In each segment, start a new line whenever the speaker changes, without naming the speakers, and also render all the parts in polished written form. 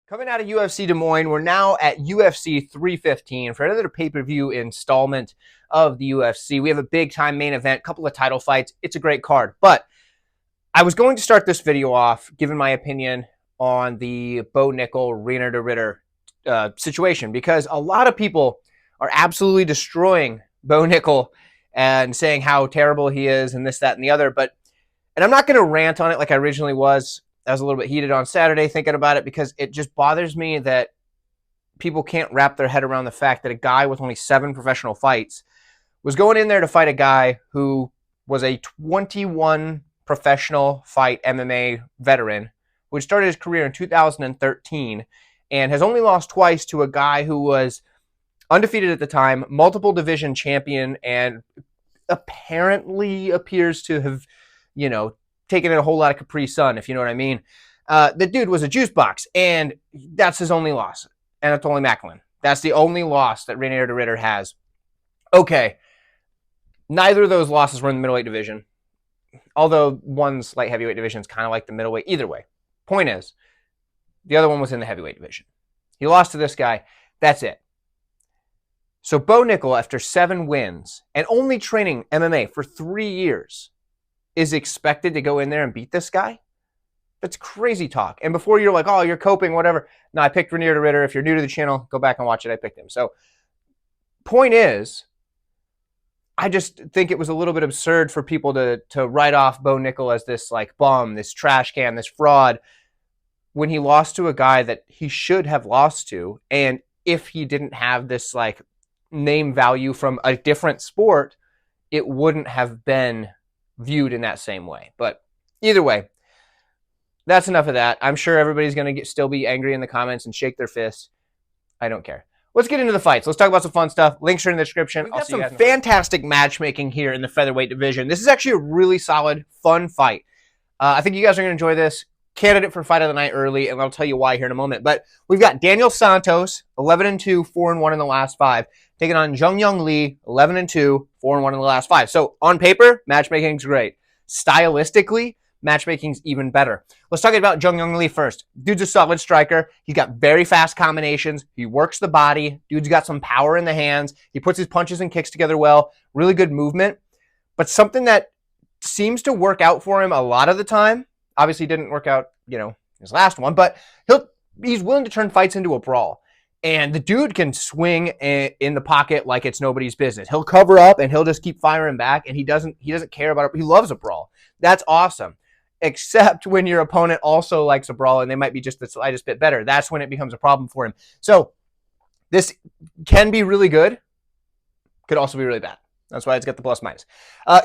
Coming out of UFC Des Moines, we're now at UFC 315 for another pay-per-view installment of the UFC. We have a big-time main event, couple of title fights. It's a great card. But I was going to start this video off giving my opinion on the Bo Nickal, Reinier de Ridder situation, because a lot of people are absolutely destroying Bo Nickal and saying how terrible he is and this, that, and the other. And I'm not going to rant on it like I originally was. I was a little bit heated on Saturday thinking about it because it just bothers me that people can't wrap their head around the fact that a guy with only 7 professional fights was going in there to fight a guy who was a 21 professional fight MMA veteran who had started his career in 2013 and has only lost twice to a guy who was undefeated at the time, multiple division champion, and apparently appears to have, taking in a whole lot of Capri Sun, if you know what I mean. The dude was a juice box, and that's his only loss. Anatoly Macklin. That's the only loss that Reinier de Ridder has. Okay. Neither of those losses were in the middleweight division, although one's light heavyweight division is kind of like the middleweight. Either way. Point is, the other one was in the heavyweight division. He lost to this guy. That's it. So Bo Nickal, after 7 wins and only training MMA for 3 years, is expected to go in there and beat this guy? That's crazy talk. And before you're like, oh, you're coping, whatever. No, I picked Reinier de Ridder. If you're new to the channel, go back and watch it. I picked him. So, point is, I just think it was a little bit absurd for people to write off Bo Nickal as this like bum, this trash can, this fraud, when he lost to a guy that he should have lost to. And if he didn't have this like name value from a different sport, it wouldn't have been viewed in that same way. But either way, that's enough of that. I'm sure everybody's going to still be angry in the comments and shake their fists. I don't care. Let's get into the fights. Let's talk about some fun stuff. Links are in the description. We've got some fantastic matchmaking here in the featherweight division. This is actually a really solid, fun fight. I think you guys are going to enjoy this. Candidate for fight of the night early, and I'll tell you why here in a moment. But we've got Daniel Santos, 11-2, 4-1 in the last 5, taking on Jeong Lee, 11-2, 4-1 in the last 5. So on paper, matchmaking's great. Stylistically, matchmaking's even better. Let's talk about Jeong Lee first. Dude's a solid striker. He's got very fast combinations. He works the body. Dude's got some power in the hands. He puts his punches and kicks together well. Really good movement. But something that seems to work out for him a lot of the time, obviously didn't work out, his last one, but he's willing to turn fights into a brawl. And the dude can swing in the pocket like it's nobody's business. He'll cover up and he'll just keep firing back, and he doesn't care about it. He loves a brawl. That's awesome. Except when your opponent also likes a brawl and they might be just the slightest bit better. That's when it becomes a problem for him. So this can be really good. Could also be really bad. That's why it's got the plus minus.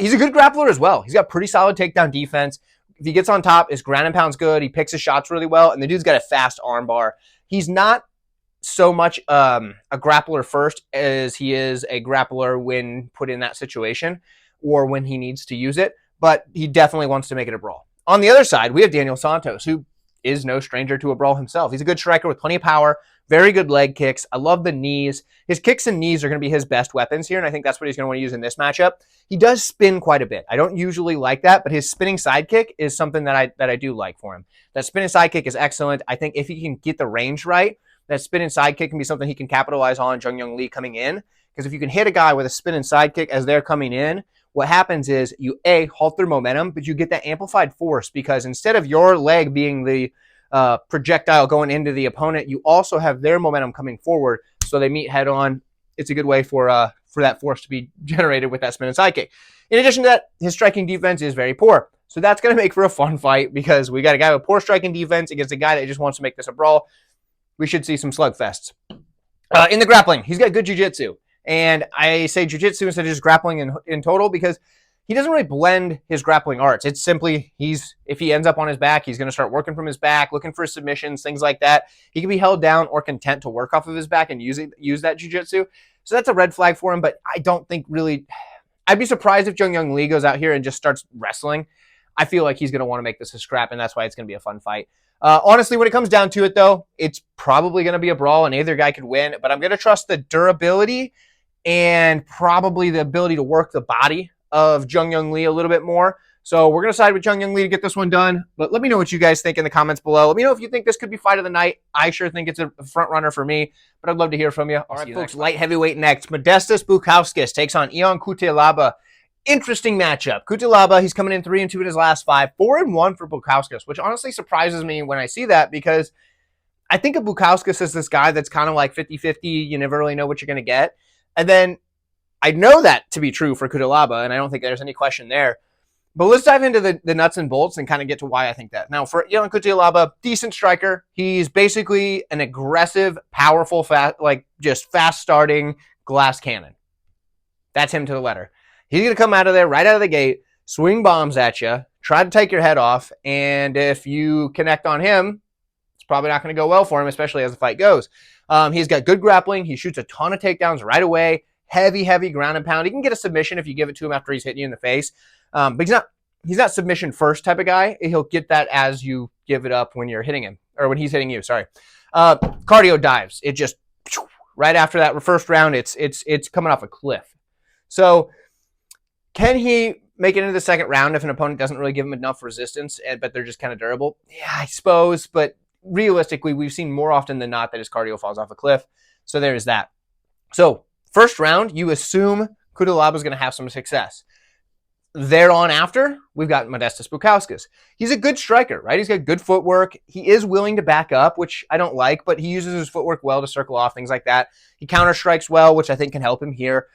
He's a good grappler as well. He's got pretty solid takedown defense. If he gets on top, his ground and pound's good. He picks his shots really well, and the dude's got a fast arm bar. He's not so much a grappler first as he is a grappler when put in that situation or when he needs to use it, but he definitely wants to make it a brawl. On the other side, we have Daniel Santos, who is no stranger to a brawl himself. He's a good striker with plenty of power, very good leg kicks. I love the knees. His kicks and knees are going to be his best weapons here, and I think that's what he's going to want to use in this matchup. He does spin quite a bit. I don't usually like that, but his spinning sidekick is something that I do like for him. That spinning sidekick is excellent. I think if he can get the range right, that spinning sidekick can be something he can capitalize on Jeong Lee coming in, because if you can hit a guy with a spinning sidekick as they're coming in, what happens is you, A, halt their momentum, but you get that amplified force, because instead of your leg being the projectile going into the opponent, you also have their momentum coming forward, so they meet head on. It's a good way for that force to be generated with that spinning sidekick. In addition to that, his striking defense is very poor, so that's going to make for a fun fight, because we got a guy with poor striking defense against a guy that just wants to make this a brawl. We should see some slugfests. In the grappling, he's got good jiu-jitsu, and I say jiu-jitsu instead of just grappling in total, because he doesn't really blend his grappling arts. It's simply, if he ends up on his back, he's going to start working from his back, looking for submissions, things like that. He can be held down or content to work off of his back and use that jiu-jitsu. So that's a red flag for him, but I don't think really, I'd be surprised if Jeong Lee goes out here and just starts wrestling. I feel like he's going to want to make this a scrap, and that's why it's going to be a fun fight. Honestly, when it comes down to it, though, it's probably going to be a brawl, and either guy could win, but I'm going to trust the durability and probably the ability to work the body of Jeong Lee a little bit more. So we're going to side with Jeong Lee to get this one done. But let me know what you guys think in the comments below. Let me know if you think this could be fight of the night. I sure think it's a front runner for me, but I'd love to hear from you. All right, folks, light heavyweight next. Modestas Bukauskas takes on Yeong Cutelaba. Interesting matchup. Cutelaba, he's coming in 3-2 in his last 5, 4-1 for Bukauskas, which honestly surprises me when I see that because I think of Bukauskas as this guy that's kind of like 50-50. You never really know what you're going to get. And then I know that to be true for Cutelaba, and I don't think there's any question there. But let's dive into the nuts and bolts and kind of get to why I think that. Now, for Yeong Cutelaba, decent striker. He's basically an aggressive, powerful, just fast-starting glass cannon. That's him to the letter. He's going to come out of there, right out of the gate, swing bombs at you, try to take your head off, and if you connect on him, it's probably not going to go well for him, especially as the fight goes. He's got good grappling. He shoots a ton of takedowns right away. Heavy ground and pound. He can get a submission if you give it to him after he's hitting you in the face. But he's not submission first type of guy. He'll get that as you give it up when you're hitting him, or when he's hitting you, sorry. Cardio dives. It just, right after that first round, it's coming off a cliff. So can he make it into the second round if an opponent doesn't really give him enough resistance, but they're just kind of durable? Yeah, I suppose, but realistically, we've seen more often than not that his cardio falls off a cliff. So there's that. So first round, you assume Cutelaba is going to have some success. Thereon after, we've got Modestas Bukauskas. He's a good striker, right? He's got good footwork. He is willing to back up, which I don't like, but he uses his footwork well to circle off, things like that. He counter strikes well, which I think can help him here.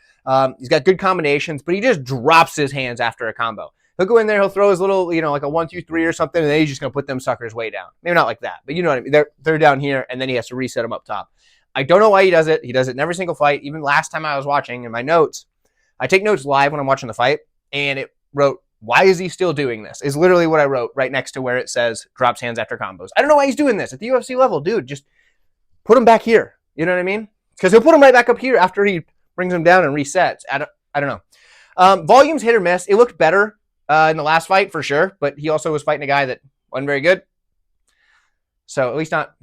He's got good combinations, but he just drops his hands after a combo. He'll go in there, he'll throw his little, like a 1-2-3 or something, and then he's just going to put them suckers way down. Maybe not like that, but you know what I mean. They're down here, and then he has to reset them up top. I don't know why he does it. He does it in every single fight. Even last time I was watching in my notes, I take notes live when I'm watching the fight, and it wrote, "Why is he still doing this?" is literally what I wrote right next to where it says drops hands after combos. I don't know why he's doing this at the UFC level. Dude, just put him back here. You know what I mean? Because he'll put him right back up here after he brings him down and resets. I don't know. Volume's hit or miss. It looked better in the last fight for sure, but he also was fighting a guy that wasn't very good. So at least not.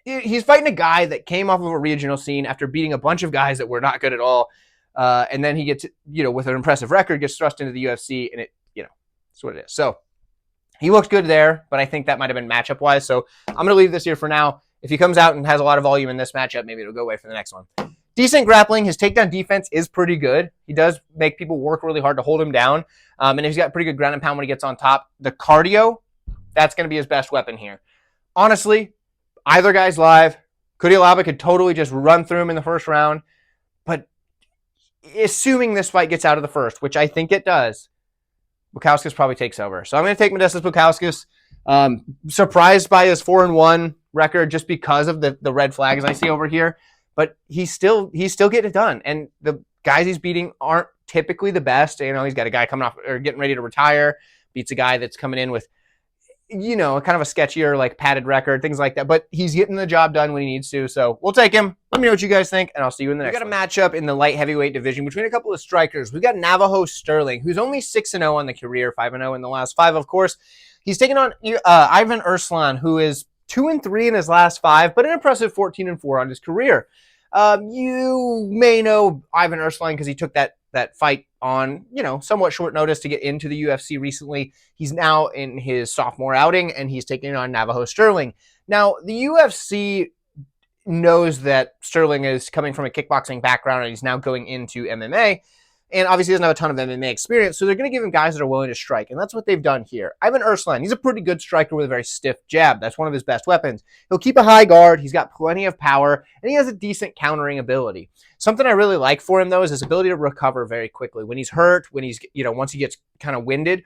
He's fighting a guy that came off of a regional scene after beating a bunch of guys that were not good at all. And then he gets, with an impressive record, gets thrust into the UFC, and that's what it is. So he looks good there, but I think that might have been matchup-wise. So I'm going to leave this here for now. If he comes out and has a lot of volume in this matchup, maybe it'll go away for the next one. Decent grappling. His takedown defense is pretty good. He does make people work really hard to hold him down. And he's got pretty good ground and pound when he gets on top. The cardio, that's going to be his best weapon here. Honestly, either guy's live. Cutelaba could totally just run through him in the first round. But assuming this fight gets out of the first, which I think it does, Bukauskas probably takes over. So I'm going to take Modestas Bukauskas. Surprised by his 4-1 record just because of the red flags I see over here. But he's still getting it done. And the guys he's beating aren't typically the best. He's got a guy coming off or getting ready to retire, beats a guy that's coming in with, kind of a sketchier, padded record, things like that. But he's getting the job done when he needs to. So we'll take him. Let me know what you guys think, and I'll see you in the next one. We got a matchup in the light heavyweight division between a couple of strikers. We've got Navajo Stirling, who's only 6-0 on the career, 5-0 in the last 5, of course. He's taking on Ivan Erslan, who is 2-3 in his last 5, but an impressive 14-4 on his career. You may know Ivan Erslan because he took that fight on, somewhat short notice to get into the UFC recently. He's now in his sophomore outing, and he's taking on Navajo Stirling. Now, the UFC knows that Stirling is coming from a kickboxing background, and he's now going into MMA. And obviously doesn't have a ton of MMA experience, so they're going to give him guys that are willing to strike, and that's what they've done here. Ivan Erslan, he's a pretty good striker with a very stiff jab. That's one of his best weapons. He'll keep a high guard, he's got plenty of power, and he has a decent countering ability. Something I really like for him, though, is his ability to recover very quickly. When he's hurt, when he's, once he gets kind of winded,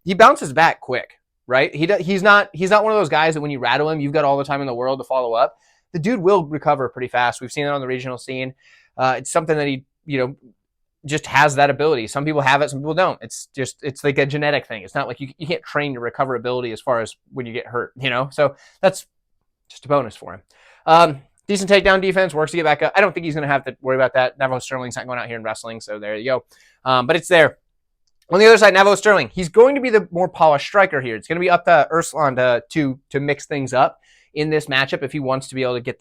he bounces back quick, right? He's not one of those guys that when you rattle him, you've got all the time in the world to follow up. The dude will recover pretty fast. We've seen it on the regional scene. It's something that he, just has that ability. Some people have it, some people don't. It's like a genetic thing. It's not like you can't train your recoverability as far as when you get hurt, So that's just a bonus for him. Decent takedown defense, works to get back up. I don't think he's going to have to worry about that. Navajo Stirling's not going out here and wrestling, so there you go. But it's there. On the other side, Navajo Stirling, he's going to be the more polished striker here. It's going to be up to Erslan to mix things up. in this matchup if he wants to be able to get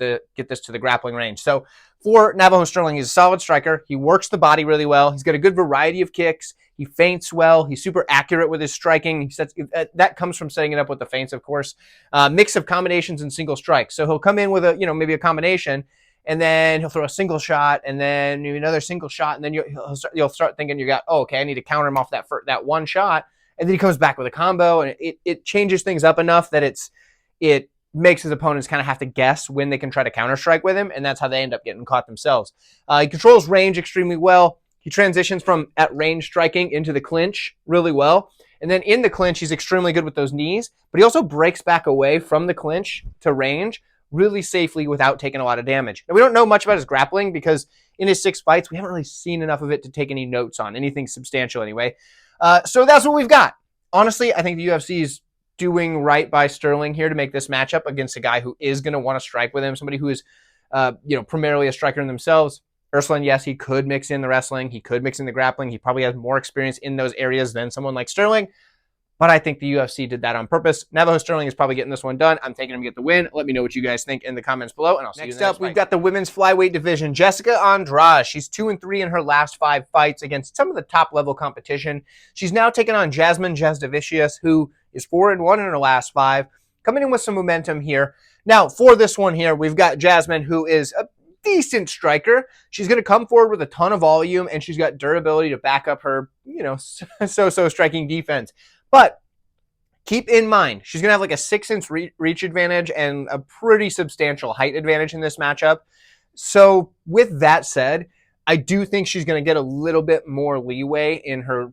this to the grappling range. So for Navajo Stirling, he's a solid striker. He works the body really well. He's got a good variety of kicks. He feints well. He's super accurate with his striking. That comes from setting it up with the feints, of course. Mix of combinations and single strikes. So he'll come in with maybe a combination, and then he'll throw a single shot, and then maybe another single shot, and then you'll start thinking okay, I need to counter him off that one shot, and then he comes back with a combo, and it changes things up enough that it makes his opponents kind of have to guess when they can try to counter strike with him, and that's how they end up getting caught themselves. He controls range extremely well. He transitions from at range striking into the clinch really well. And then in the clinch, he's extremely good with those knees, but he also breaks back away from the clinch to range really safely without taking a lot of damage. Now, we don't know much about his grappling because in his 6 fights, we haven't really seen enough of it to take any notes on, anything substantial anyway. So that's what we've got. Honestly, I think the UFC is doing right by Stirling here to make this matchup against a guy who is going to want to strike with him, somebody who is primarily a striker in themselves. Erslan, yes, he could mix in the wrestling. He could mix in the grappling. He probably has more experience in those areas than someone like Stirling. But I think the UFC did that on purpose. Navajo Stirling is probably getting this one done. I'm taking him to get the win. Let me know what you guys think in the comments below, and I'll see you next up. We've got the women's flyweight division. Jessica Andrade. She's 2-3 in her last 5 fights against some of the top-level competition. She's now taken on Jasmine Jasudavicius, who is 4-1 in her last 5, coming in with some momentum here. Now, for this one here, we've got Jasmine, who is a decent striker. She's going to come forward with a ton of volume, and she's got durability to back up her, so-so striking defense. But keep in mind, she's going to have like a 6-inch reach advantage and a pretty substantial height advantage in this matchup. So with that said, I do think she's going to get a little bit more leeway in her,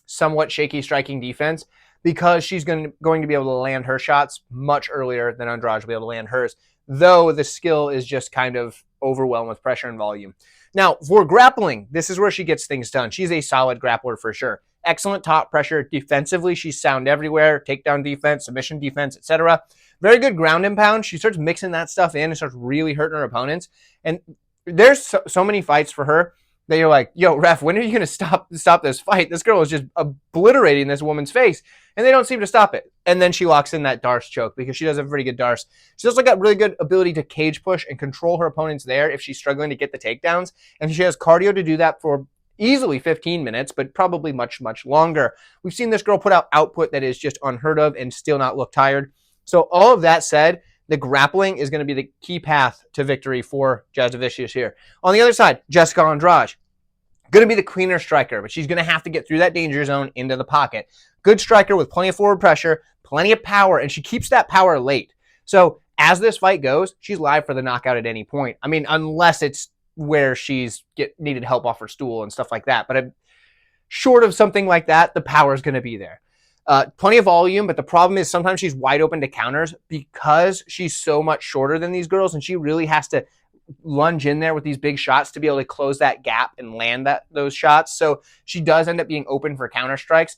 somewhat shaky striking defense because she's going to be able to land her shots much earlier than Andrade will be able to land hers, though the skill is just kind of overwhelmed with pressure and volume. Now, for grappling, this is where she gets things done. She's a solid grappler for sure. Excellent top pressure. Defensively, she's sound everywhere. Takedown defense, submission defense, etc. Very good ground and pound. She starts mixing that stuff in and starts really hurting her opponents. And there's so many fights for her that you're like, yo, ref, when are you going to stop this fight? This girl is just obliterating this woman's face. And they don't seem to stop it. And then she locks in that Darce choke because she does have a pretty good Darce. She's also got really good ability to cage push and control her opponents there if she's struggling to get the takedowns. And she has cardio to do that for easily 15 minutes, but probably much, much longer. We've seen this girl put out output that is just unheard of and still not look tired. So all of that said, the grappling is going to be the key path to victory for Jasudavicius here. On the other side, Jessica Andrade. Going to be the cleaner striker, but she's going to have to get through that danger zone into the pocket. Good striker with plenty of forward pressure, plenty of power, and she keeps that power late. So as this fight goes, she's live for the knockout at any point. I mean, unless it's where she's needed help off her stool and stuff like that. But short of something like that, the power is going to be there. Plenty of volume, but the problem is sometimes she's wide open to counters because she's so much shorter than these girls, and she really has to lunge in there with these big shots to be able to close that gap and land those shots. So she does end up being open for counter strikes.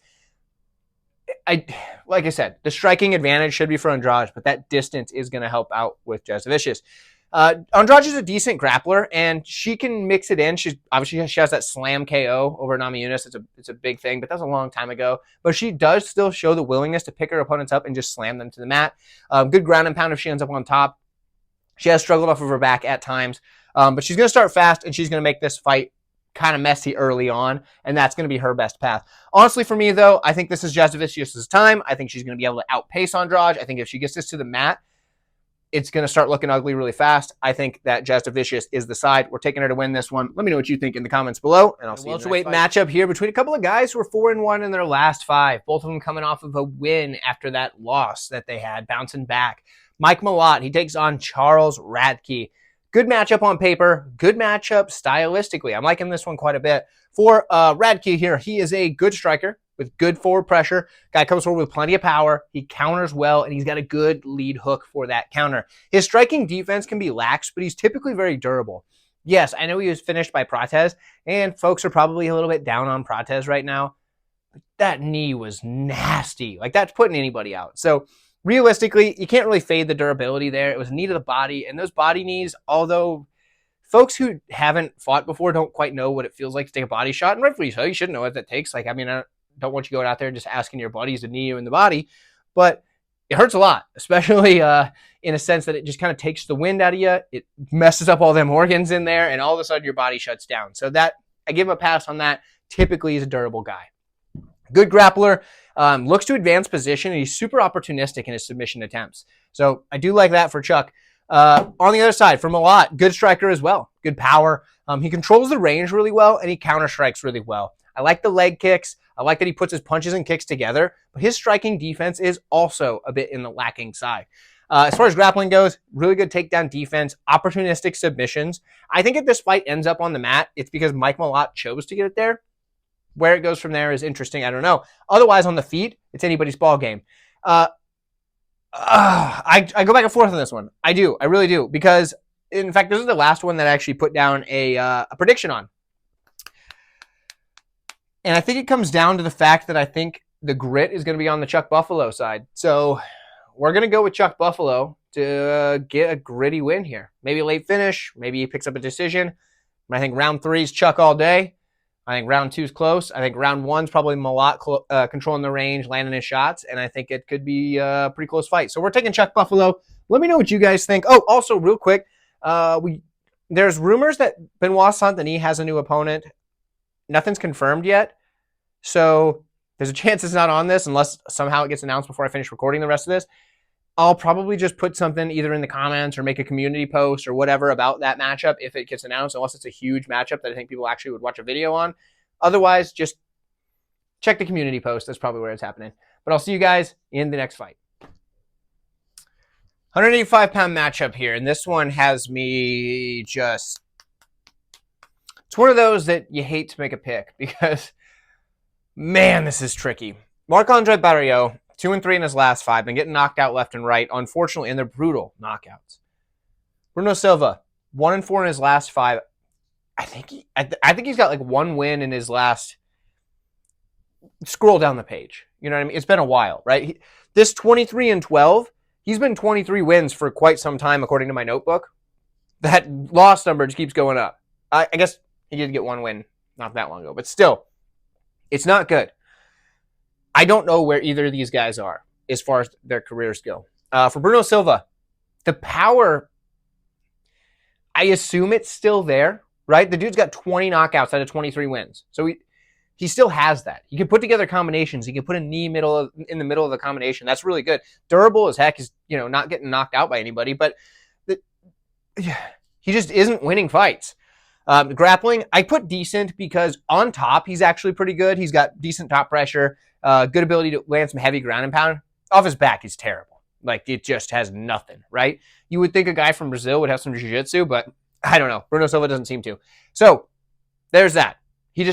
Like I said, the striking advantage should be for Andrade, but that distance is going to help out with Jasudavicius. Andrade is a decent grappler, and she can mix it in. She has that slam KO over Namajunas. It's a big thing, but that was a long time ago. But she does still show the willingness to pick her opponents up and just slam them to the mat. Good ground and pound if she ends up on top. She has struggled off of her back at times, but she's going to start fast, and she's going to make this fight kind of messy early on, and that's going to be her best path. Honestly, for me, though, I think this is Jasudavicius' time. I think she's going to be able to outpace Andrade. I think if she gets this to the mat, it's going to start looking ugly really fast. I think that Jasudavicius is the side. We're taking her to win this one. Let me know what you think in the comments below, and I'll see you in the next fight. Matchup here between a couple of guys who are 4-1 in their last 5. Both of them coming off of a win after that loss that they had, bouncing back. Mike Malott, he takes on Charles Radtke. Good matchup on paper. Good matchup stylistically. I'm liking this one quite a bit. For Radtke here, he is a good striker with good forward pressure. Guy comes forward with plenty of power. He counters well, and he's got a good lead hook for that counter. His striking defense can be lax, but he's typically very durable. Yes, I know he was finished by Prates, and folks are probably a little bit down on Prates right now. But that knee was nasty. Like, that's putting anybody out. So realistically, you can't really fade the durability there. It was a knee to the body, and those body knees, although folks who haven't fought before don't quite know what it feels like to take a body shot, and rightfully so, you should know what that takes. Like, I mean, I don't want you going out there just asking your buddies to knee you in the body, but it hurts a lot, especially in a sense that it just kind of takes the wind out of you. It messes up all them organs in there, and all of a sudden your body shuts down. So that, I give him a pass on that. Typically, he's a durable guy. Good grappler, looks to advance position, and he's super opportunistic in his submission attempts. So I do like that for Chuck. On the other side, for Malott, good striker as well. Good power. He controls the range really well, and he counter strikes really well. I like the leg kicks. I like that he puts his punches and kicks together, but his striking defense is also a bit in the lacking side. As far as grappling goes, really good takedown defense, opportunistic submissions. I think if this fight ends up on the mat, it's because Mike Malott chose to get it there. Where it goes from there is interesting. I don't know. Otherwise, on the feet, it's anybody's ball game. I go back and forth on this one. I do. I really do. Because, in fact, this is the last one that I actually put down a prediction on. And I think it comes down to the fact that I think the grit is going to be on the Chuck Buffalo side. So we're going to go with Chuck Buffalo to get a gritty win here. Maybe a late finish. Maybe he picks up a decision. I think round 3 is Chuck all day. I think round 2 is close. I think round 1's probably Malott controlling the range, landing his shots, and I think it could be a pretty close fight. So we're taking Chuck Buffalo. Let me know what you guys think. Oh, also, real quick, there's rumors that Benoit Saint-Denis has a new opponent. Nothing's confirmed yet. So there's a chance it's not on this unless somehow it gets announced before I finish recording the rest of this. I'll probably just put something either in the comments or make a community post or whatever about that matchup if it gets announced, unless it's a huge matchup that I think people actually would watch a video on. Otherwise, just check the community post. That's probably where it's happening. But I'll see you guys in the next fight. 185-pound matchup here, and this one has me just... It's one of those that you hate to make a pick because, man, this is tricky. Marc-Andre Barriault, 2-3 in his last 5, been getting knocked out left and right, unfortunately, and they're brutal knockouts. Bruno Silva, 1-4 in his last 5. I think he's got like 1 win in his last. Scroll down the page. You know what I mean? It's been a while, right? This 23-12, he's been 23 wins for quite some time, according to my notebook. That loss number just keeps going up. I guess he did get 1 win not that long ago, but still, it's not good. I don't know where either of these guys are as far as their careers go. For Bruno Silva, the power, I assume it's still there, right? The dude's got 20 knockouts out of 23 wins. So he still has that. He can put together combinations. He can put a knee in the middle of the combination. That's really good. Durable as heck. Is not getting knocked out by anybody, but he just isn't winning fights. Grappling, I put decent because on top, he's actually pretty good. He's got decent top pressure. Good ability to land some heavy ground and pound. Off his back, he's terrible. Like, it just has nothing, right? You would think a guy from Brazil would have some jiu-jitsu, but I don't know. Bruno Silva doesn't seem to. So, there's that. I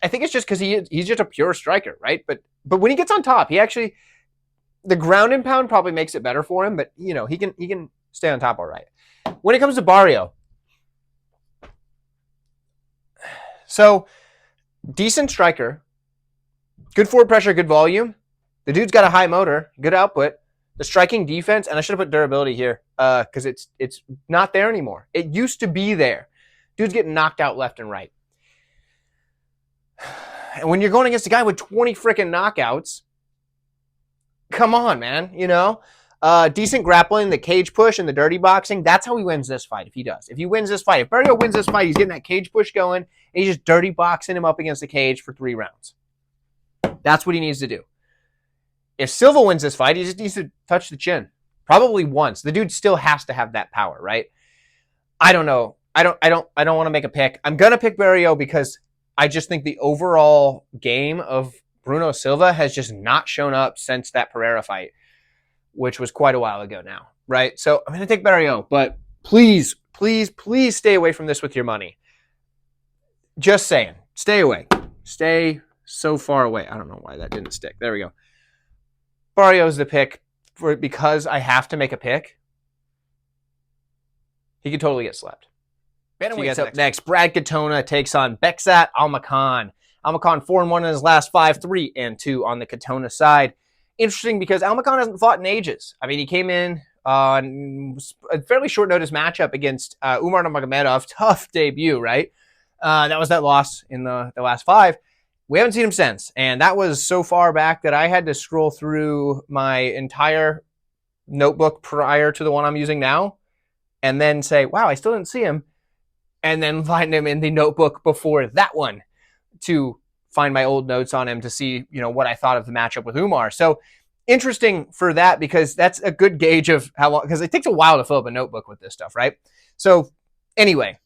think it's just because he's just a pure striker, right? But when he gets on top, the ground and pound probably makes it better for him, but, he can stay on top all right. When it comes to Barriault, so, decent striker. Good forward pressure, good volume. The dude's got a high motor, good output. The striking defense, and I should have put durability here because it's not there anymore. It used to be there. Dude's getting knocked out left and right. And when you're going against a guy with 20 freaking knockouts, come on, man, decent grappling, the cage push, and the dirty boxing, that's how he wins this fight if he does. If he wins this fight, if Barriault wins this fight, he's getting that cage push going, and he's just dirty boxing him up against the cage for 3 rounds. That's what he needs to do. If Silva wins this fight, he just needs to touch the chin. Probably once. The dude still has to have that power, right? I don't know. I don't want to make a pick. I'm going to pick Barriault because I just think the overall game of Bruno Silva has just not shown up since that Pereira fight, which was quite a while ago now, right? So I'm going to take Barriault, but please, please, please stay away from this with your money. Just saying. Stay away. Stay so far away. I don't know why that didn't stick. There we go. Barriault's the pick because I have to make a pick. He could totally get slept. Bantamweight's up next. Brad Katona takes on Bekzat Almakhan. Almakhan 4-1 in his last 5, 3-2 on the Katona side. Interesting because Almakhan hasn't fought in ages. I mean, he came in on a fairly short notice matchup against Umar Nurmagomedov. Tough debut, right? That was that loss in the last 5. we haven't seen him since. And that was so far back that I had to scroll through my entire notebook prior to the one I'm using now and then say, wow, I still didn't see him. And then find him in the notebook before that one to find my old notes on him to see, what I thought of the matchup with Umar. So interesting for that, because that's a good gauge of how long, because it takes a while to fill up a notebook with this stuff, right? So anyway,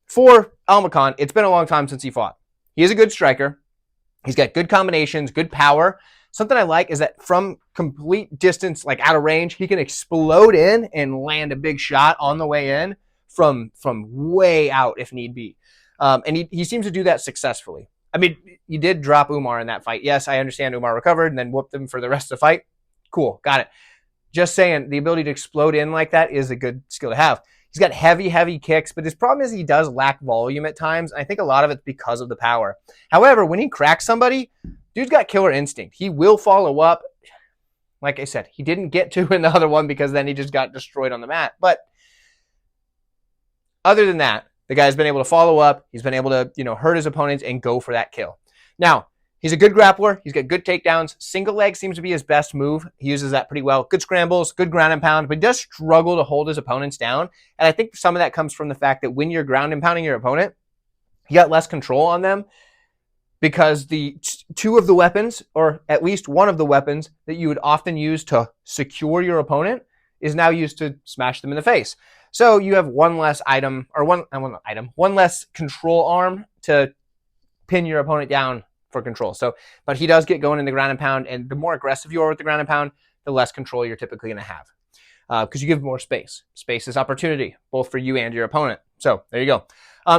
for Almakhan, it's been a long time since he fought. He is a good striker. He's got good combinations, good power. Something I like is that from complete distance, like out of range, he can explode in and land a big shot on the way in from way out if need be. And he seems to do that successfully. I mean, you did drop Umar in that fight. Yes, I understand Umar recovered and then whooped him for the rest of the fight. Cool, got it. Just saying, the ability to explode in like that is a good skill to have. He's got heavy kicks, but his problem is he does lack volume at times. I think a lot of it's because of the power. However, when he cracks somebody, dude's got killer instinct. He will follow up. Like I said, he didn't get to in the other one because then he just got destroyed on the mat. But other than that, the guy's been able to follow up. He's been able to, hurt his opponents and go for that kill. Now, he's a good grappler. He's got good takedowns. Single leg seems to be his best move. He uses that pretty well. Good scrambles, good ground and pound, but he does struggle to hold his opponents down. And I think some of that comes from the fact that when you're ground and pounding your opponent, you got less control on them because the two of the weapons, or at least one of the weapons that you would often use to secure your opponent, is now used to smash them in the face. So you have one less item, or one less control arm to pin your opponent down for control. So, but he does get going in the ground and pound, and the more aggressive you are with the ground and pound, the less control you're typically going to have, because you give more space. Space is opportunity, both for you and your opponent. So there you go.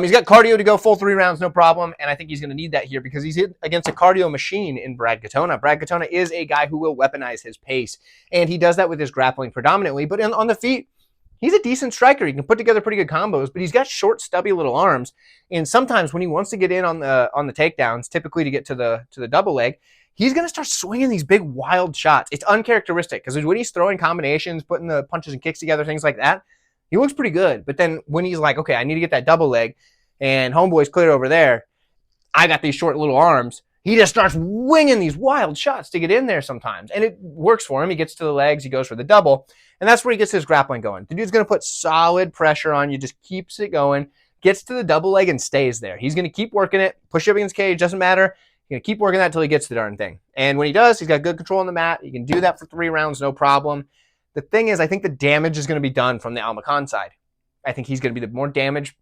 He's got cardio to go full 3 rounds, no problem, and I think he's going to need that here because he's hit against a cardio machine in Brad Katona. Brad Katona is a guy who will weaponize his pace, and he does that with his grappling predominantly, but on the feet, he's a decent striker. He can put together pretty good combos, but he's got short, stubby little arms. And sometimes when he wants to get in on the takedowns, typically to get to the double leg, he's going to start swinging these big, wild shots. It's uncharacteristic because when he's throwing combinations, putting the punches and kicks together, things like that, he looks pretty good. But then when he's like, okay, I need to get that double leg, and homeboy's cleared over there, I got these short little arms, he just starts winging these wild shots to get in there sometimes. And it works for him. He gets to the legs, he goes for the double, and that's where he gets his grappling going. The dude's going to put solid pressure on you, just keeps it going, gets to the double leg and stays there. He's going to keep working it, push up against cage, doesn't matter. He's going to keep working that until he gets the darn thing. And when he does, he's got good control on the mat. He can do that for 3 rounds, no problem. The thing is, I think the damage is going to be done from the Almakhan side. I think he's going to be the more damage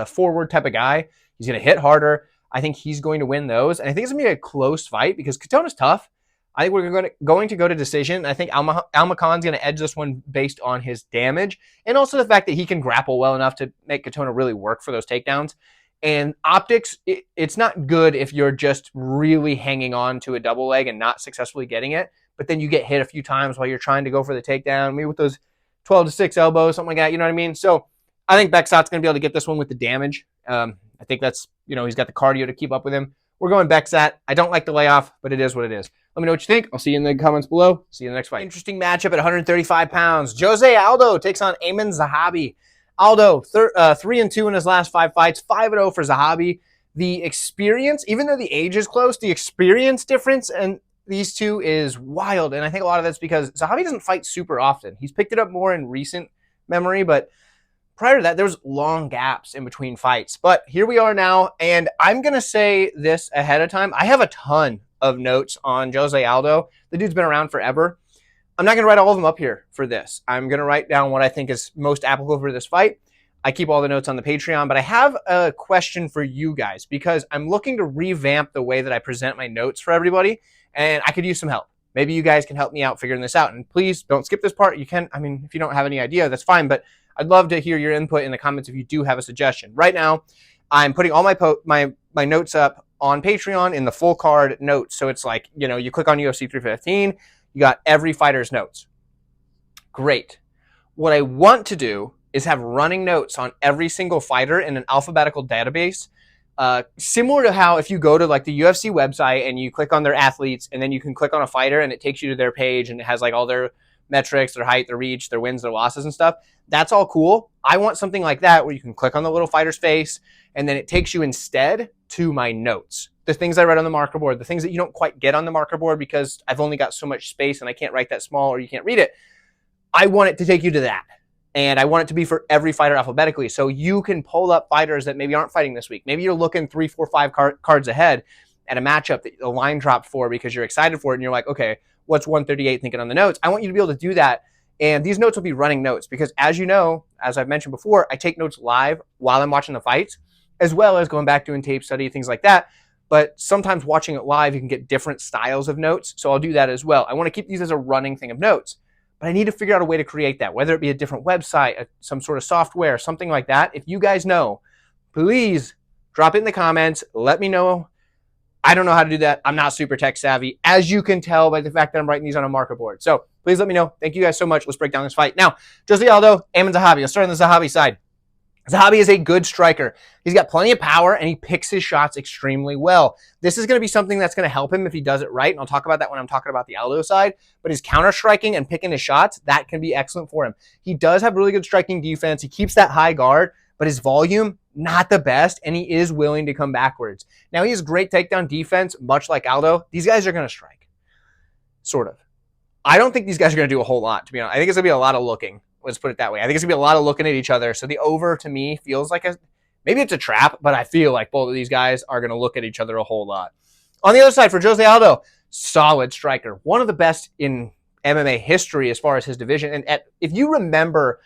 forward type of guy. He's going to hit harder. I think he's going to win those. And I think it's going to be a close fight because Katona's tough. I think we're going to go to decision. I think Almakhan's going to edge this one based on his damage and also the fact that he can grapple well enough to make Katona really work for those takedowns. And optics, it's not good if you're just really hanging on to a double leg and not successfully getting it, but then you get hit a few times while you're trying to go for the takedown, maybe with those 12-6 elbows, something like that, you know what I mean? So I think Bekzat's going to be able to get this one with the damage. I think that's, he's got the cardio to keep up with him. We're going Bekzat. I don't like the layoff, but it is what it is. Let me know what you think. I'll see you in the comments below. See you in the next fight. Interesting matchup at 135 pounds. Jose Aldo takes on Aiemann Zahabi. Aldo, 3-2 in his last 5 fights, 5-0 for Zahabi. The experience, even though the age is close, the experience difference and these two is wild. And I think a lot of that's because Zahabi doesn't fight super often. He's picked it up more in recent memory, but prior to that, there's long gaps in between fights. But here we are now, and I'm going to say this ahead of time. I have a ton of notes on Jose Aldo. The dude's been around forever. I'm not going to write all of them up here for this. I'm going to write down what I think is most applicable for this fight. I keep all the notes on the Patreon, but I have a question for you guys because I'm looking to revamp the way that I present my notes for everybody, and I could use some help. Maybe you guys can help me out figuring this out. And please don't skip this part. You can, if you don't have any idea, that's fine, but I'd love to hear your input in the comments if you do have a suggestion. Right now, I'm putting all my notes up on Patreon in the full card notes. So it's like, you click on UFC 315, you got every fighter's notes. Great. What I want to do is have running notes on every single fighter in an alphabetical database, similar to how if you go to like the UFC website and you click on their athletes and then you can click on a fighter and it takes you to their page and it has like all their metrics, their height, their reach, their wins, their losses and stuff. That's all cool. I want something like that where you can click on the little fighter's face and then it takes you instead to my notes. the things I read on the marker board, the things that you don't quite get on the marker board because I've only got so much space and I can't write that small or you can't read it. I want it to take you to that. And I want it to be for every fighter alphabetically. So you can pull up fighters that maybe aren't fighting this week. Maybe you're looking 3, 4, 5 cards ahead at a matchup that the line dropped for because you're excited for it. And you're like, okay, what's 138 thinking on the notes? I want you to be able to do that. And these notes will be running notes because, as you know, as I've mentioned before, I take notes live while I'm watching the fights, as well as going back doing tape study, things like that. But sometimes watching it live, you can get different styles of notes. So I'll do that as well. I want to keep these as a running thing of notes. But I need to figure out a way to create that, whether it be a different website, some sort of software, something like that. If you guys know, please drop it in the comments. Let me know. I don't know how to do that. I'm not super tech savvy, as you can tell by the fact that I'm writing these on a marker board. So please let me know. Thank you guys so much. Let's break down this fight. Now, Jose Aldo, Aiemann Zahabi. Let's start on the Zahabi side. Zahabi is a good striker. He's got plenty of power, and he picks his shots extremely well. This is going to be something that's going to help him if he does it right, and I'll talk about that when I'm talking about the Aldo side. But his counter-striking and picking his shots, that can be excellent for him. He does have really good striking defense. He keeps that high guard, but his volume, not the best, and he is willing to come backwards. Now, he has great takedown defense, much like Aldo. These guys are going to strike, sort of. I don't think these guys are going to do a whole lot, to be honest. I think it's going to be a lot of looking. Let's put it that way. I think it's going to be a lot of looking at each other. So the over, to me, feels like maybe it's a trap, but I feel like both of these guys are going to look at each other a whole lot. On the other side, for Jose Aldo, solid striker. One of the best in MMA history as far as his division. And if you remember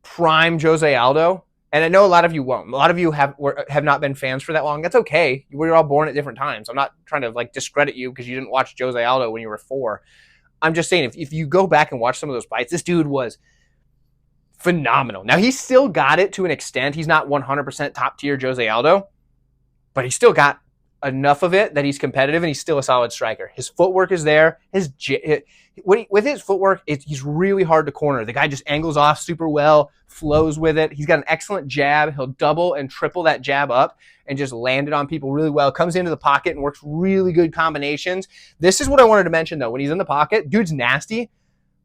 prime Jose Aldo, and I know a lot of you won't. A lot of you have not been fans for that long. That's okay. We're all born at different times. I'm not trying to discredit you because you didn't watch Jose Aldo when you were 4. I'm just saying, if you go back and watch some of those fights, this dude was phenomenal. Now, he's still got it to an extent. He's not 100% top tier Jose Aldo, but he's still got enough of it that he's competitive, and he's still a solid striker. His footwork is there. With his footwork, he's really hard to corner. The guy just angles off super well, flows with it. He's got an excellent jab. He'll double and triple that jab up and just land it on people really well. Comes into the pocket and works really good combinations. This is what I wanted to mention, though. When he's in the pocket, dude's nasty,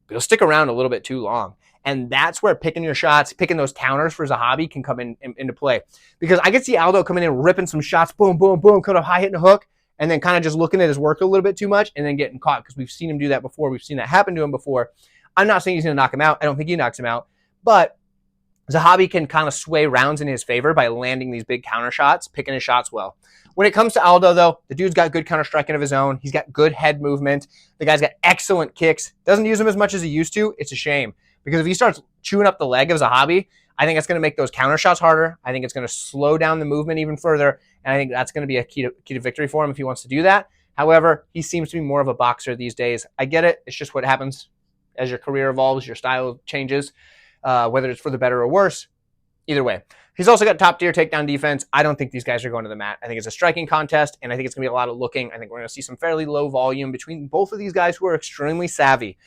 but he'll stick around a little bit too long. And that's where picking your shots, picking those counters for Zahabi can come into play. Because I could see Aldo coming in and ripping some shots, boom, boom, boom, kind of high hitting a hook, and then kind of just looking at his work a little bit too much and then getting caught, because we've seen him do that before. We've seen that happen to him before. I'm not saying he's going to knock him out. I don't think he knocks him out. But Zahabi can kind of sway rounds in his favor by landing these big counter shots, picking his shots well. When it comes to Aldo, though, the dude's got good counter striking of his own. He's got good head movement. The guy's got excellent kicks. Doesn't use them as much as he used to. It's a shame. Because if he starts chewing up the leg of Zahabi, I think that's going to make those counter shots harder. I think it's going to slow down the movement even further. And I think that's going to be a key to victory for him if he wants to do that. However, he seems to be more of a boxer these days. I get it. It's just what happens as your career evolves, your style changes, whether it's for the better or worse. Either way. He's also got top-tier takedown defense. I don't think these guys are going to the mat. I think it's a striking contest, and I think it's going to be a lot of looking. I think we're going to see some fairly low volume between both of these guys who are extremely savvy.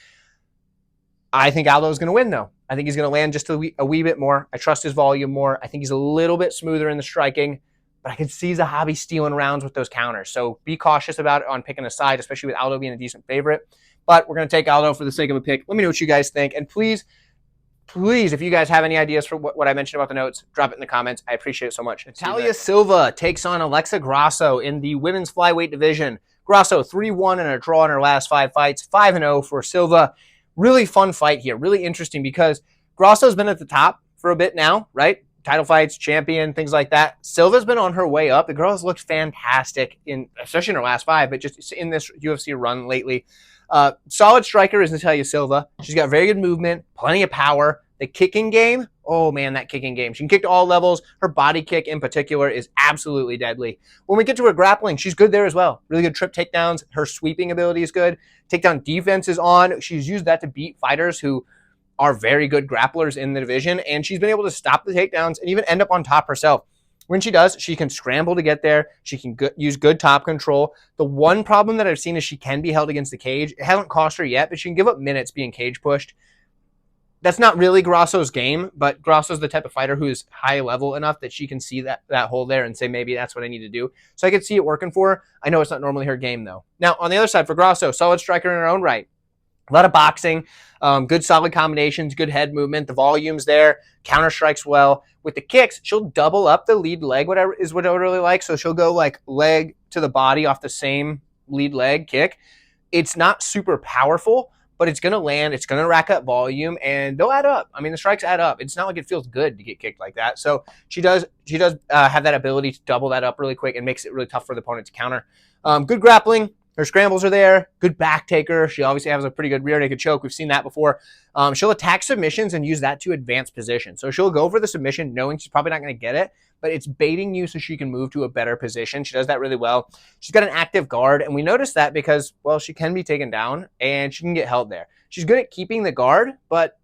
I think Aldo is going to win, though. I think he's going to land just a wee bit more. I trust his volume more. I think he's a little bit smoother in the striking, but I can see Zahabi stealing rounds with those counters. So be cautious about it on picking a side, especially with Aldo being a decent favorite. But we're going to take Aldo for the sake of a pick. Let me know what you guys think. And please, if you guys have any ideas for what I mentioned about the notes, drop it in the comments. I appreciate it so much. Natalia Silva takes on Alexa Grasso in the women's flyweight division. Grasso 3-1 and a draw in her last 5 fights, 5-0 for Silva. Really fun fight here. Really interesting because Grasso's been at the top for a bit now, right? Title fights, champion, things like that. Silva's been on her way up. The girl has looked fantastic, especially in her last 5, but just in this UFC run lately. Solid striker is Natalia Silva. She's got very good movement, plenty of power. The kicking game, oh man, that kicking game. She can kick to all levels. Her body kick in particular is absolutely deadly. When we get to her grappling, she's good there as well. Really good trip takedowns. Her sweeping ability is good. Takedown defense is on. She's used that to beat fighters who are very good grapplers in the division, and she's been able to stop the takedowns and even end up on top herself. When she does, she can scramble to get there. She can use good top control. The one problem that I've seen is she can be held against the cage. It hasn't cost her yet, but she can give up minutes being cage pushed. That's not really Grasso's game, but Grasso's the type of fighter who is high level enough that she can see that hole there and say, maybe that's what I need to do. So I could see it working for her. I know it's not normally her game, though. Now, on the other side for Grasso, solid striker in her own right. A lot of boxing, good solid combinations, good head movement. The volume's there. Counter strikes well. With the kicks, she'll double up the lead leg, whatever is what I really like. So she'll go like leg to the body off the same lead leg kick. It's not super powerful, but it's going to land. It's going to rack up volume, and they'll add up. I mean, the strikes add up. It's not like it feels good to get kicked like that. So she does have that ability to double that up really quick and makes it really tough for the opponent to counter. Good grappling. Her scrambles are there. Good back taker. She obviously has a pretty good rear naked choke. We've seen that before. She'll attack submissions and use that to advance position. So she'll go for the submission knowing she's probably not going to get it, but it's baiting you so she can move to a better position. She does that really well. She's got an active guard, and we notice that because, well, she can be taken down, and she can get held there. She's good at keeping the guard, but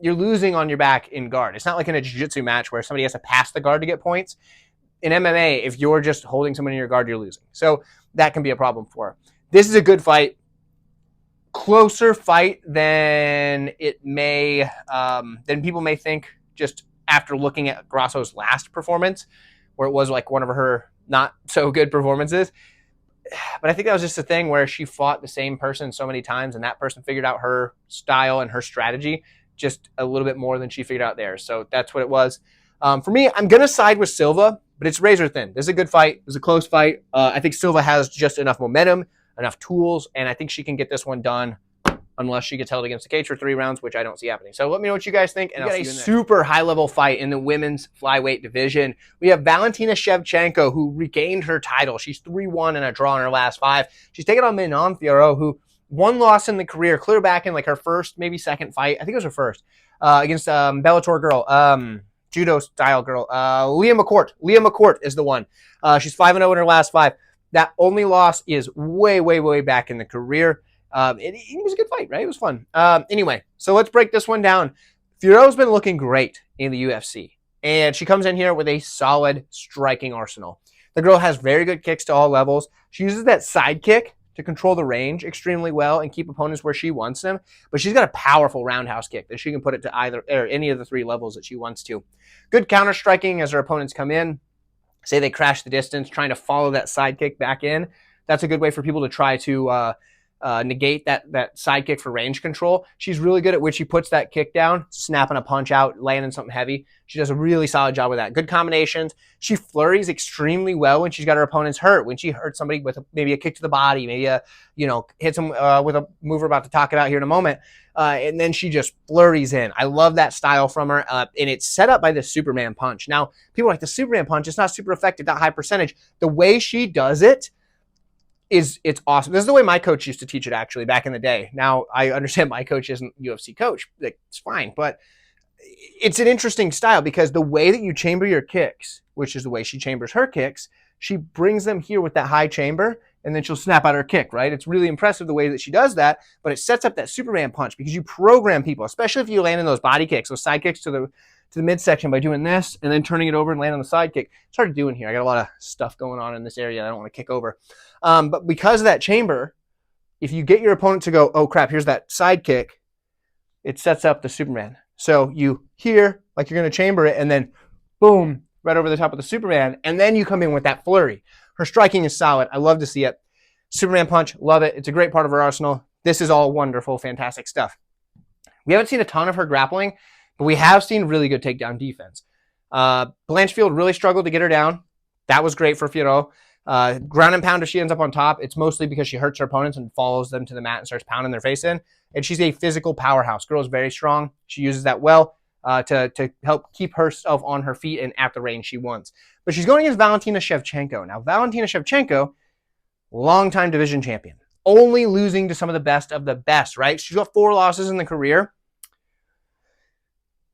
you're losing on your back in guard. It's not like in a jiu-jitsu match where somebody has to pass the guard to get points. In MMA, if you're just holding someone in your guard, you're losing. So that can be a problem for her. This is a good fight. Closer fight than it may, than people may think just after looking at Grasso's last performance, where it was like one of her not so good performances. But I think that was just a thing where she fought the same person so many times, and that person figured out her style and her strategy just a little bit more than she figured out theirs. So that's what it was. For me, I'm going to side with Silva, but it's razor thin. This is a good fight. It was a close fight. I think Silva has just enough momentum, enough tools, and I think she can get this one done unless she gets held against the cage for 3 rounds, which I don't see happening. So let me know what you guys think, and I'll see you in there. Super high-level fight in the women's flyweight division. We have Valentina Shevchenko, who regained her title. She's 3-1 in a draw in her last 5. She's taking on Manon, who one loss in the career, clear back in like her first, maybe second fight. I think it was her first, against Bellator girl, judo-style girl, Leah McCourt. Leah McCourt is the one. She's 5-0 in her last 5. That only loss is way, way, way back in the career. It was a good fight, right? It was fun. Anyway, so let's break this one down. Fiorot's been looking great in the UFC, and she comes in here with a solid striking arsenal. The girl has very good kicks to all levels. She uses that side kick to control the range extremely well and keep opponents where she wants them, but she's got a powerful roundhouse kick that she can put it to either or any of the 3 levels that she wants to. Good counter striking as her opponents come in. Say they crash the distance, trying to follow that side kick back in. That's a good way for people to try to negate that side kick for range control. She's really good at when she puts that kick down, snapping a punch out, landing something heavy. She does a really solid job with that. Good combinations. She flurries extremely well when she's got her opponents hurt. When she hurts somebody with maybe a kick to the body, maybe hits them with a move we're about to talk about here in a moment, and then she just flurries in. I love that style from her, and it's set up by the Superman punch. Now, people like the Superman punch. It's not super effective, not high percentage. The way she does it, it's awesome. This is the way my coach used to teach it, actually, back in the day. Now, I understand my coach isn't a UFC coach. It's fine. But it's an interesting style because the way that you chamber your kicks, which is the way she chambers her kicks, she brings them here with that high chamber, and then she'll snap out her kick, right? It's really impressive the way that she does that, but it sets up that Superman punch because you program people, especially if you land in those body kicks, those side kicks to the midsection by doing this and then turning it over and land on the side kick. It's hard to do in here. I got a lot of stuff going on in this area I don't want to kick over. But because of that chamber, if you get your opponent to go, oh crap, here's that side kick, it sets up the Superman. So you hear like you're going to chamber it and then boom, right over the top of the Superman. And then you come in with that flurry. Her striking is solid. I love to see it. Superman punch, love it. It's a great part of her arsenal. This is all wonderful, fantastic stuff. We haven't seen a ton of her grappling, but we have seen really good takedown defense. Blanchfield really struggled to get her down. That was great for Fiorot. Ground and pound if she ends up on top, it's mostly because she hurts her opponents and follows them to the mat and starts pounding their face in. And she's a physical powerhouse. Girl is very strong. She uses that well to help keep herself on her feet and at the range she wants. But she's going against Valentina Shevchenko. Now, Valentina Shevchenko, longtime division champion. Only losing to some of the best, right? She's got 4 losses in the career.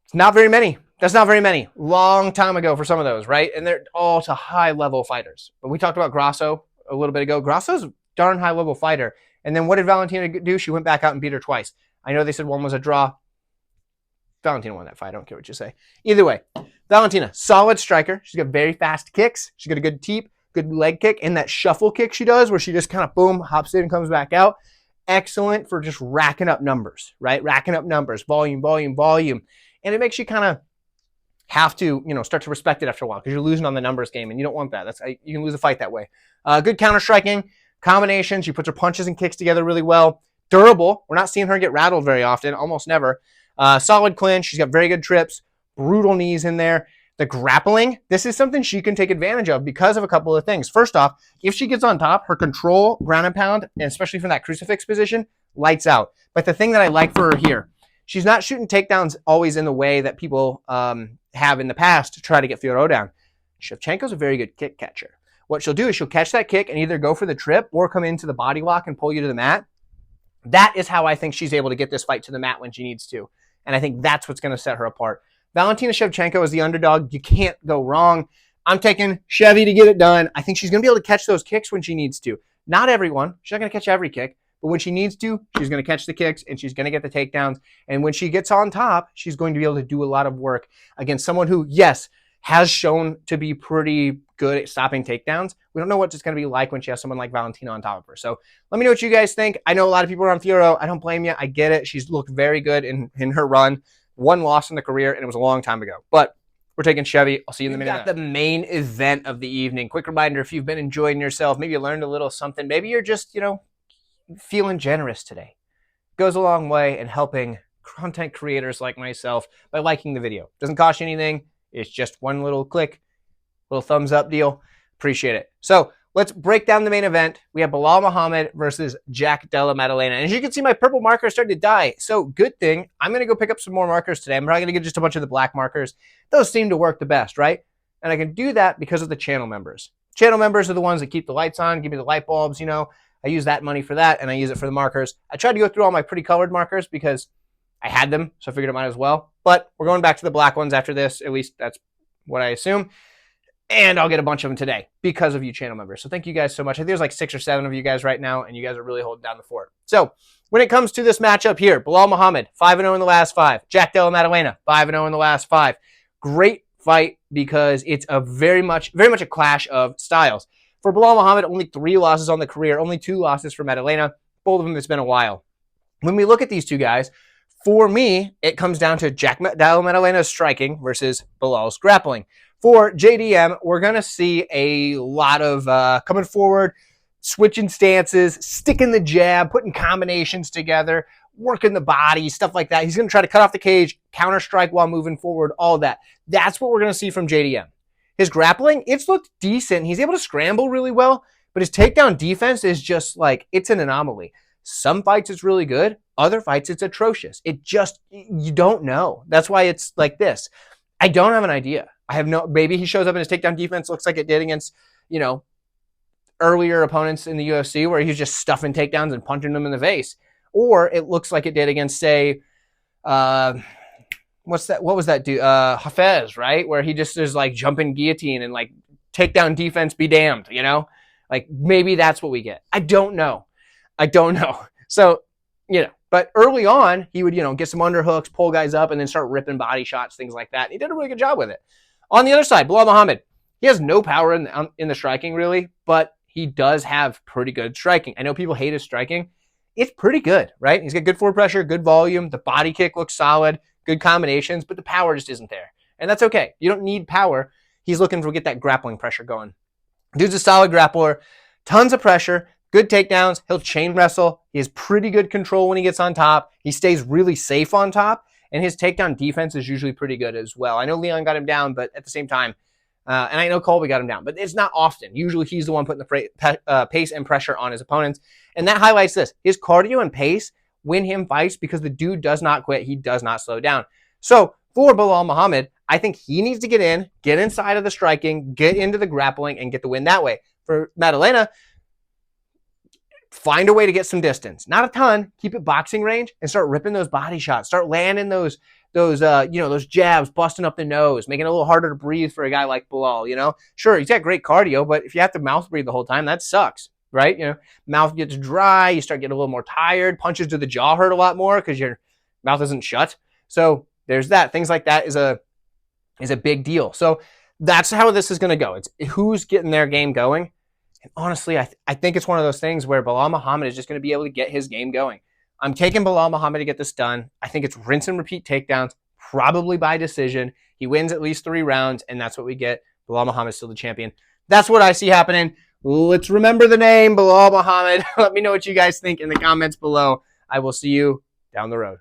It's not very many. That's not very many. Long time ago for some of those, right? And they're all to high-level fighters. But we talked about Grasso a little bit ago. Grasso's a darn high-level fighter. And then what did Valentina do? She went back out and beat her twice. I know they said one was a draw. Valentina won that fight. I don't care what you say. Either way, Valentina, solid striker. She's got very fast kicks. She's got a good teep, good leg kick, and that shuffle kick she does where she just kind of, boom, hops in and comes back out. Excellent for just racking up numbers, right? Racking up numbers, volume, volume, volume. And it makes you kind of have to, start to respect it after a while because you're losing on the numbers game, and you don't want that. You can lose a fight that way. Good counter striking, combinations. She puts her punches and kicks together really well. Durable. We're not seeing her get rattled very often, almost never. Solid clinch. She's got very good trips, brutal knees in there. The grappling, this is something she can take advantage of because of a couple of things. First off, if she gets on top, her control, ground and pound, and especially from that crucifix position, lights out. But the thing that I like for her here, she's not shooting takedowns always in the way that people have in the past to try to get Fiorot down. Shevchenko's a very good kick catcher. What she'll do is she'll catch that kick and either go for the trip or come into the body lock and pull you to the mat. That is how I think she's able to get this fight to the mat when she needs to. And I think that's what's going to set her apart. Valentina Shevchenko is the underdog. You can't go wrong. I'm taking Chevy to get it done. I think she's going to be able to catch those kicks when she needs to. Not everyone. She's not going to catch every kick. But when she needs to, she's going to catch the kicks and she's going to get the takedowns. And when she gets on top, she's going to be able to do a lot of work against someone who, yes, has shown to be pretty good at stopping takedowns. We don't know what it's going to be like when she has someone like Valentina on top of her. So let me know what you guys think. I know a lot of people are on Fiorot. I don't blame you. I get it. She's looked very good in her run. One loss in the career, and it was a long time ago. But we're taking Chevy. I'll see you in the minute. We've got the main event of the evening. Quick reminder, if you've been enjoying yourself, maybe you learned a little something. Maybe you're just, feeling generous today. It goes a long way in helping content creators like myself by liking the video. Doesn't cost you anything. It's just one little click, little thumbs up deal. Appreciate it. So let's break down the main event. We have Belal Muhammad versus Jack Della Maddalena. And as you can see, my purple marker is starting to die. So good thing. I'm going to go pick up some more markers today. I'm probably going to get just a bunch of the black markers. Those seem to work the best, right? And I can do that because of the channel members. Channel members are the ones that keep the lights on, give me the light bulbs, I use that money for that, and I use it for the markers. I tried to go through all my pretty colored markers because I had them, so I figured I might as well. But we're going back to the black ones after this. At least that's what I assume. And I'll get a bunch of them today because of you channel members. So thank you guys so much. I think there's like 6 or 7 of you guys right now, and you guys are really holding down the fort. So when it comes to this matchup here, Belal Muhammad, 5-0 in the last 5. Jack Della Maddalena, 5-0 in the last 5. Great fight because it's a very much a clash of styles. For Belal Muhammad, only 3 losses on the career, only 2 losses for Maddalena. Both of them, it's been a while. When we look at these two guys, for me, it comes down to Jack Della Maddalena's striking versus Belal's grappling. For JDM, we're going to see a lot of coming forward, switching stances, sticking the jab, putting combinations together, working the body, stuff like that. He's going to try to cut off the cage, counter strike while moving forward, all of that. That's what we're going to see from JDM. His grappling, it's looked decent. He's able to scramble really well, but his takedown defense is just like, it's an anomaly. Some fights it's really good. Other fights it's atrocious. You don't know. That's why it's like this. I don't have an idea. Maybe he shows up and his takedown defense looks like it did against, earlier opponents in the UFC where he's just stuffing takedowns and punching them in the face. Or it looks like it did against, say, what was that dude? Hafez, right? Where he just is like jumping guillotine and like takedown defense be damned, Like maybe that's what we get. I don't know. So, but early on, he would, get some underhooks, pull guys up, and then start ripping body shots, things like that. And he did a really good job with it. On the other side, Belal Muhammad, he has no power in the striking, really, but he does have pretty good striking. I know people hate his striking. It's pretty good, right? He's got good forward pressure, good volume. The body kick looks solid, good combinations, but the power just isn't there. And that's okay. You don't need power. He's looking to get that grappling pressure going. Dude's a solid grappler, tons of pressure, good takedowns. He'll chain wrestle. He has pretty good control when he gets on top. He stays really safe on top, and his takedown defense is usually pretty good as well. I know Leon got him down, but at the same time, and I know Colby got him down, but it's not often. Usually he's the one putting the pace and pressure on his opponents, and that highlights this. His cardio and pace win him fights because the dude does not quit. He does not slow down. So for Belal Muhammad, I think he needs to get inside of the striking, get into the grappling, and get the win that way. For Maddalena, find a way to get some distance. Not a ton. Keep it boxing range and start ripping those body shots. Start landing those jabs, busting up the nose, making it a little harder to breathe for a guy like Belal, Sure, he's got great cardio, but if you have to mouth breathe the whole time, that sucks, right? Mouth gets dry, you start getting a little more tired, punches to the jaw hurt a lot more because your mouth isn't shut. So there's that. Things like that is a big deal. So that's how this is going to go. It's who's getting their game going. And honestly, I think it's one of those things where Belal Muhammad is just going to be able to get his game going. I'm taking Belal Muhammad to get this done. I think it's rinse and repeat takedowns, probably by decision. He wins at least 3 rounds, and that's what we get. Belal Muhammad is still the champion. That's what I see happening. Let's remember the name, Belal Muhammad. Let me know what you guys think in the comments below. I will see you down the road.